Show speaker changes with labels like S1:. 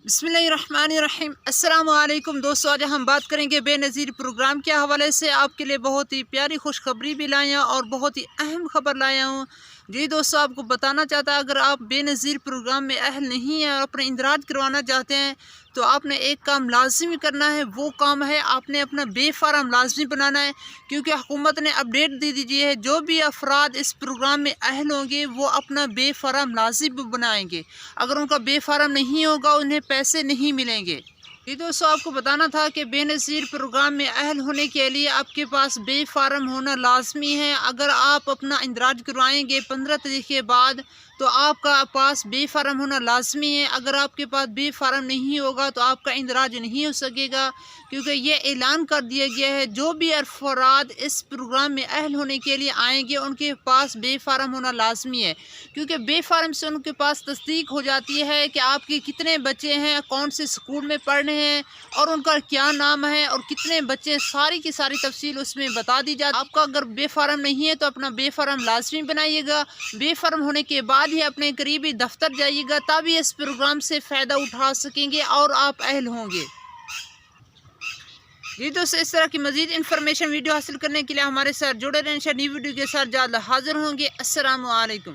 S1: बिस्मिल्लाहिर्रहमानिर्रहीम। अस्सलाम वालेकुम दोस्तों, आज हम बात करेंगे बेनज़ीर प्रोग्राम के हवाले से। आपके लिए बहुत ही प्यारी खुशखबरी भी लाया और बहुत ही अहम खबर लाया हूँ। जी दोस्तों, आपको बताना चाहता, अगर आप बेनज़ीर प्रोग्राम में अहल नहीं हैं और अपना इंदराज करवाना चाहते हैं तो आपने एक काम लाजमी करना है। वो काम है आपने अपना बे फार्म लाजमी बनाना है, क्योंकि हुकूमत ने अपडेट दे दीजिए है जो भी अफराद इस प्रोग्राम में अहल होंगे वो अपना बे फार्म लाजमी बनाएंगे। अगर उनका बे फार्म नहीं होगा उन्हें पैसे नहीं मिलेंगे। ये दोस्तों, आपको बताना था कि बेनज़ीर प्रोग्राम में अहल होने के लिए आपके पास बे फार्म होना लाजमी है। अगर आप अपना इंदराज करवाएंगे 15 तारीख के बाद तो आपका पास बे फार्म होना लाजमी है। अगर आपके पास बे फार्म नहीं होगा तो आपका इंदराज नहीं हो सकेगा, क्योंकि ये ऐलान कर दिया गया है जो भी अफराद इस प्रोग्राम में अहल होने के लिए आएंगे उनके पास बे फार्म होना लाजमी है। क्योंकि बे फार्म से उनके पास तस्दीक हो जाती है कि आपके कितने बच्चे हैं, कौन से स्कूल में पढ़ रहे हैं और उनका क्या नाम है और कितने बच्चे, सारी की सारी तफसील उसमें बता दी जाती है। आपका अगर बे फार्म नहीं है तो अपना बे फार्म लाजमी बनाइएगा। बे फार्म होने के बाद ही अपने करीबी दफ्तर जाइएगा, तभी इस प्रोग्राम से फ़ायदा उठा सकेंगे और आप अहल होंगे। जी दोस्तों, इस तरह की मज़ीद इन्फॉर्मेशन वीडियो हासिल करने के लिए हमारे साथ जुड़े रहें। न्यू वीडियो के साथ जल्द हाजिर होंगे। अस्सलामु अलैकुम।